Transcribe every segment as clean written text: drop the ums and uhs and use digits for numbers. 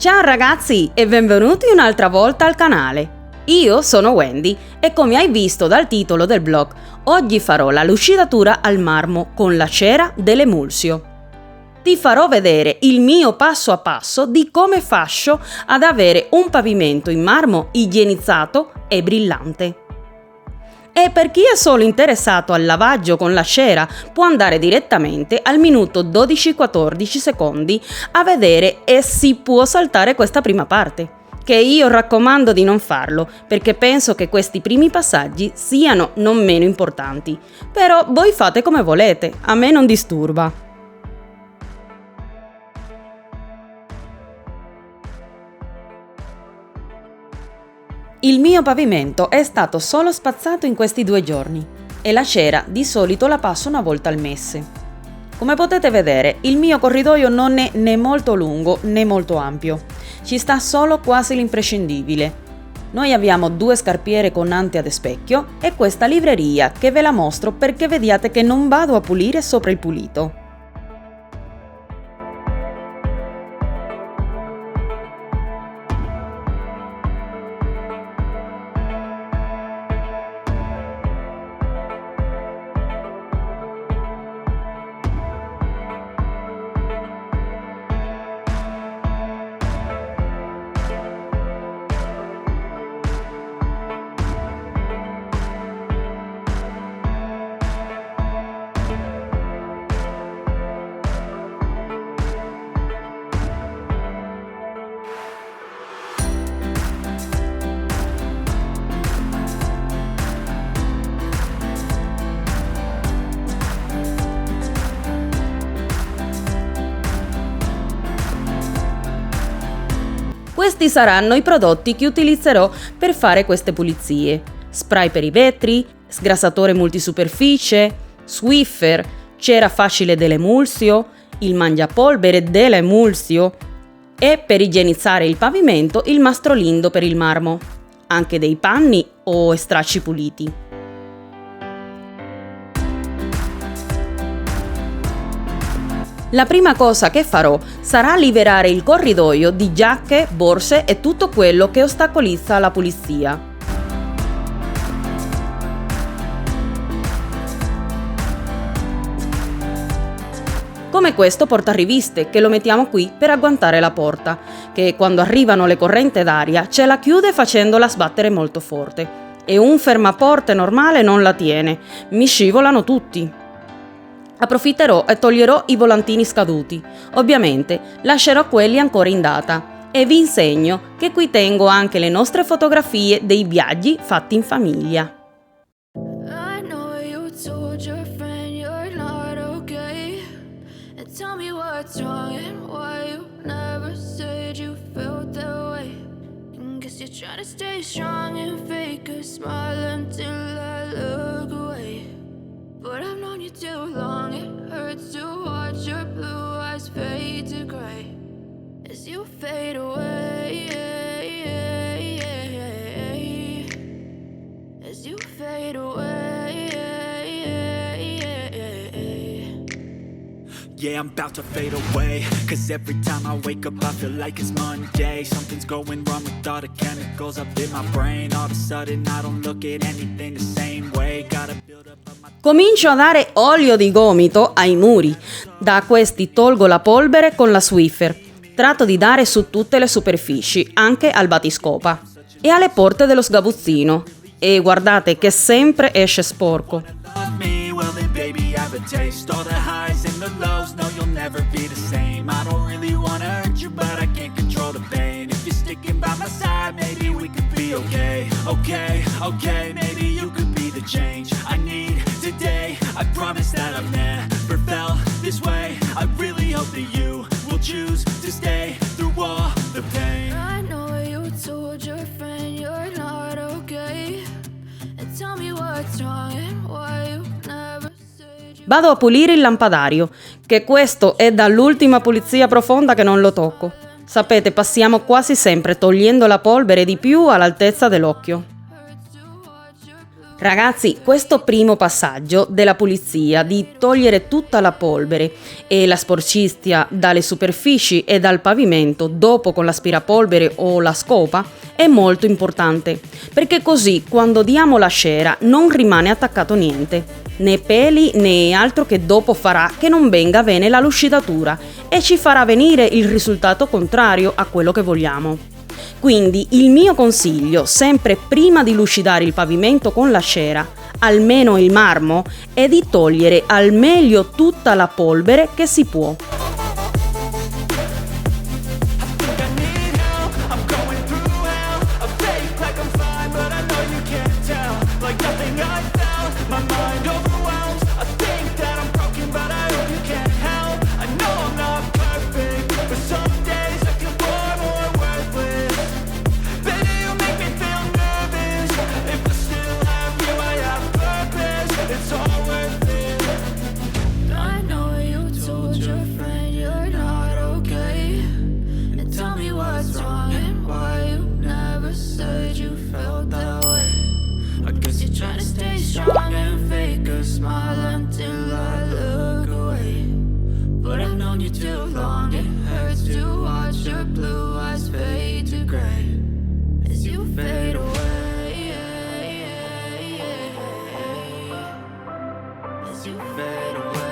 Ciao ragazzi e benvenuti un'altra volta al canale. Io sono Wendy e come hai visto dal titolo del vlog, oggi farò la lucidatura al marmo con la cera dell'emulsio. Ti farò vedere il mio passo a passo di come faccio ad avere un pavimento in marmo igienizzato e brillante. E per chi è solo interessato al lavaggio con la cera può andare direttamente al minuto 12-14 secondi a vedere e si può saltare questa prima parte, che io raccomando di non farlo perché penso che questi primi passaggi siano non meno importanti. Però voi fate come volete, a me non disturba. Il mio pavimento è stato solo spazzato in questi 2 giorni e la cera di solito la passo una volta al mese. Come potete vedere, il mio corridoio non è né molto lungo né molto ampio, ci sta solo quasi l'imprescindibile. Noi abbiamo 2 scarpiere con ante ad specchio e questa libreria che ve la mostro perché vediate che non vado a pulire sopra il pulito. Questi saranno i prodotti che utilizzerò per fare queste pulizie: spray per i vetri, sgrassatore multisuperficie, Swiffer, cera facile dell'emulsio, il mangiapolvere dell'emulsio e per igienizzare il pavimento il mastrolindo per il marmo, anche dei panni o stracci puliti. La prima cosa che farò sarà liberare il corridoio di giacche, borse e tutto quello che ostacolizza la pulizia. Come questo portariviste che lo mettiamo qui per agguantare la porta, che quando arrivano le correnti d'aria ce la chiude facendola sbattere molto forte. E un fermaporte normale non la tiene, mi scivolano tutti. Approfitterò e toglierò i volantini scaduti. Ovviamente lascerò quelli ancora in data e vi insegno che qui tengo anche le nostre fotografie dei viaggi fatti in famiglia. But I've known you too long, it hurts to watch your blue eyes fade to gray as you fade away, as you fade away. Yeah, I'm about to fade away, cause every time I wake up I feel like it's Monday. Something's going wrong with all the chemicals up in my brain. All of a sudden I don't look at anything the same way. Gotta build up my... Comincio a dare olio di gomito ai muri. Da questi tolgo la polvere con la Swiffer. Tratto di dare su tutte le superfici, anche al batiscopa e alle porte dello sgabuzzino. E guardate che sempre esce sporco. Taste all the highs and the lows, no you'll never be the same. I don't really wanna hurt you but I can't control the pain. If you're sticking by my side maybe we could be okay. Okay, maybe you could be the change I need today. I promise that I've never felt this way. I really hope that you will choose to stay through all the pain. I know you told your friend you're not okay, and tell me what's wrong and why you never. Vado a pulire il lampadario, che questo è dall'ultima pulizia profonda che non lo tocco. Sapete, passiamo quasi sempre togliendo la polvere di più all'altezza dell'occhio. Ragazzi, questo primo passaggio della pulizia di togliere tutta la polvere e la sporcizia dalle superfici e dal pavimento dopo con l'aspirapolvere o la scopa è molto importante, perché così quando diamo la cera non rimane attaccato niente, né peli né altro che dopo farà che non venga bene la lucidatura e ci farà venire il risultato contrario a quello che vogliamo. Quindi il mio consiglio, sempre prima di lucidare il pavimento con la cera, almeno il marmo, è di togliere al meglio tutta la polvere che si può. Strong and fake a smile until I look away. But I've known you too long. It hurts to watch your blue eyes fade to gray as you fade away. As you fade away.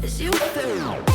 As you fade away.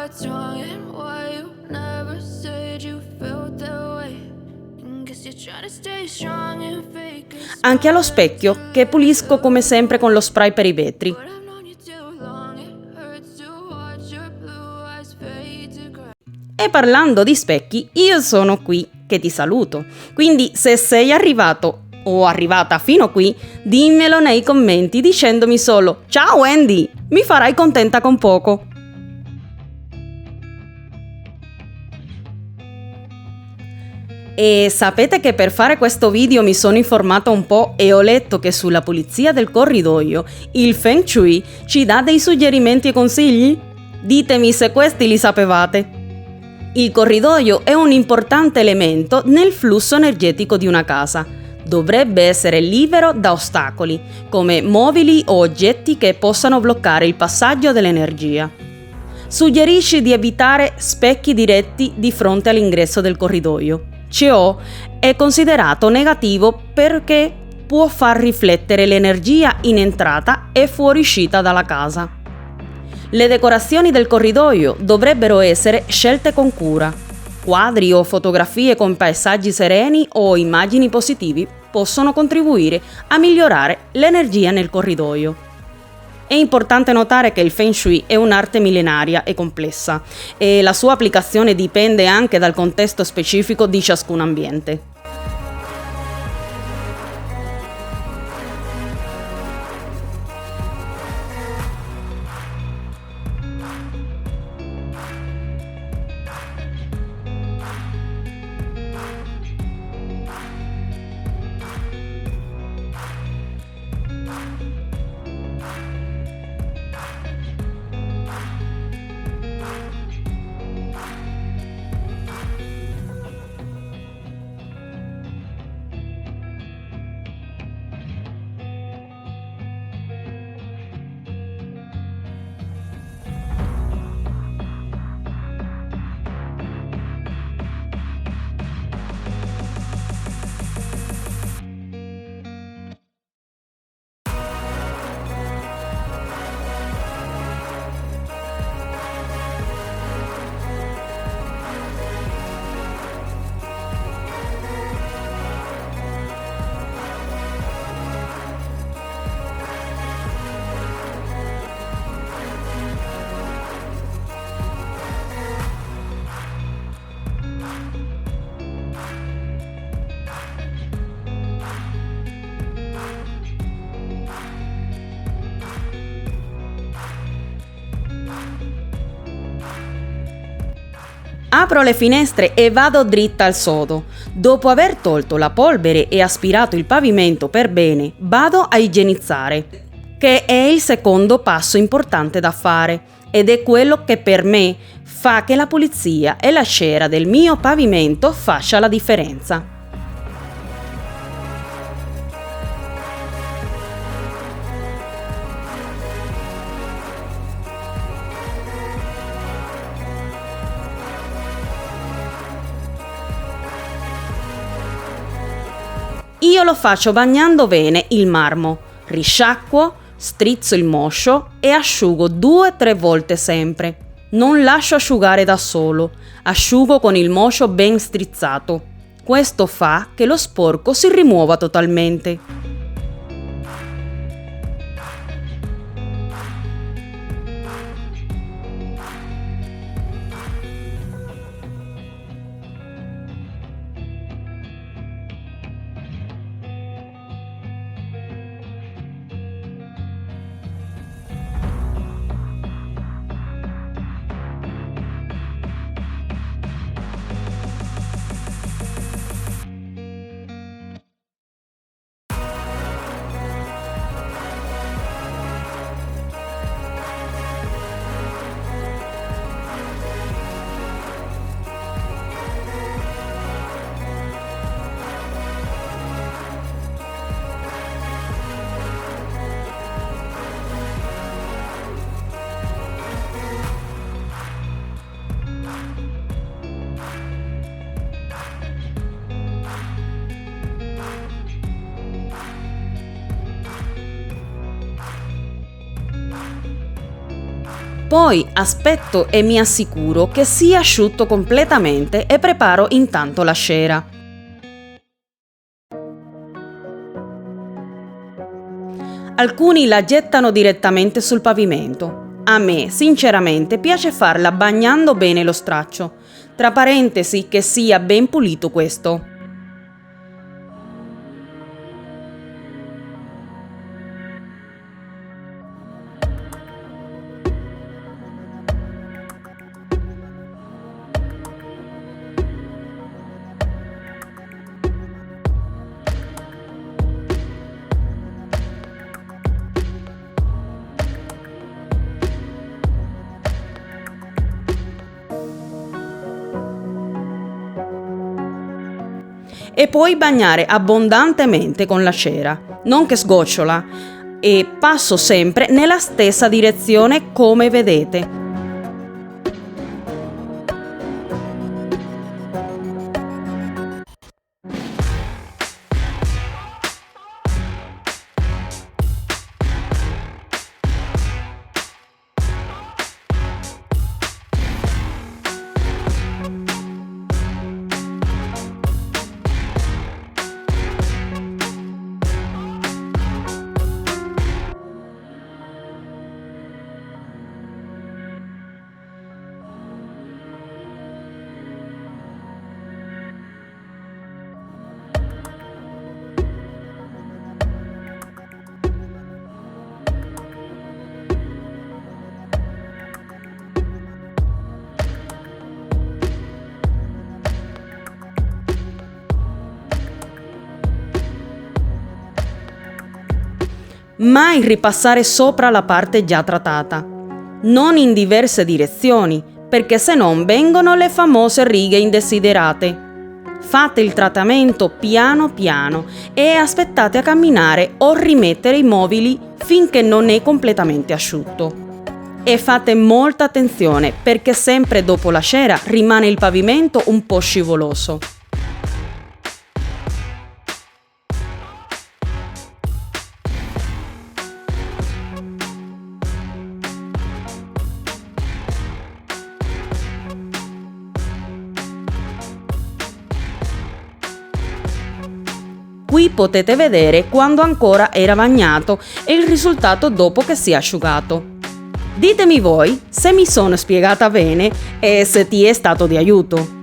What's wrong and why you never said you felt that way? Guess you're trying to stay strong and fake. Anche allo specchio, che pulisco come sempre con lo spray per i vetri. E parlando di specchi, io sono qui che ti saluto. Quindi se sei arrivato o arrivata fino qui, dimmelo nei commenti dicendomi solo "Ciao Wendy!", mi farai contenta con poco. E sapete che per fare questo video mi sono informata un po' e ho letto che sulla pulizia del corridoio il Feng Shui ci dà dei suggerimenti e consigli? Ditemi se questi li sapevate. Il corridoio è un importante elemento nel flusso energetico di una casa. Dovrebbe essere libero da ostacoli, come mobili o oggetti che possano bloccare il passaggio dell'energia. Suggerisce di evitare specchi diretti di fronte all'ingresso del corridoio. Ciò è considerato negativo perché può far riflettere l'energia in entrata e fuoriuscita dalla casa. Le decorazioni del corridoio dovrebbero essere scelte con cura. Quadri o fotografie con paesaggi sereni o immagini positivi possono contribuire a migliorare l'energia nel corridoio. È importante notare che il Feng Shui è un'arte millenaria e complessa e la sua applicazione dipende anche dal contesto specifico di ciascun ambiente. Apro le finestre e vado dritta al sodo. Dopo aver tolto la polvere e aspirato il pavimento per bene, vado a igienizzare, che è il secondo passo importante da fare ed è quello che per me fa che la pulizia e la cera del mio pavimento faccia la differenza. Io lo faccio bagnando bene il marmo, risciacquo, strizzo il moscio e asciugo 2-3 volte sempre. Non lascio asciugare da solo, asciugo con il moscio ben strizzato. Questo fa che lo sporco si rimuova totalmente. Poi aspetto e mi assicuro che sia asciutto completamente e preparo intanto la cera. Alcuni la gettano direttamente sul pavimento. A me, sinceramente, piace farla bagnando bene lo straccio. Tra parentesi, che sia ben pulito questo. E poi bagnare abbondantemente con la cera, non che sgocciola, e passo sempre nella stessa direzione come vedete. Mai ripassare sopra la parte già trattata, non in diverse direzioni, perché se non vengono le famose righe indesiderate. Fate il trattamento piano piano e aspettate a camminare o rimettere i mobili finché non è completamente asciutto. E fate molta attenzione perché sempre dopo la cera rimane il pavimento un po' scivoloso. Qui potete vedere quando ancora era bagnato e il risultato dopo che si è asciugato. Ditemi voi se mi sono spiegata bene e se ti è stato di aiuto.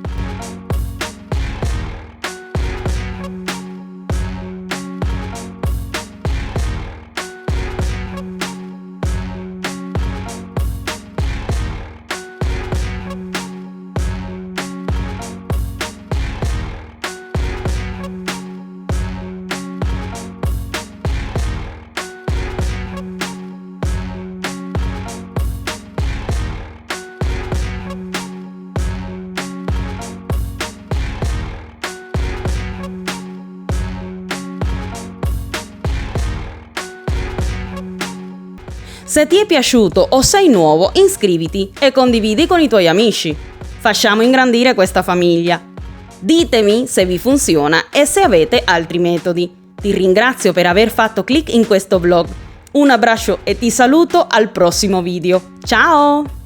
Se ti è piaciuto o sei nuovo, iscriviti e condividi con i tuoi amici. Facciamo ingrandire questa famiglia. Ditemi se vi funziona e se avete altri metodi. Ti ringrazio per aver fatto click in questo vlog. Un abbraccio e ti saluto al prossimo video. Ciao!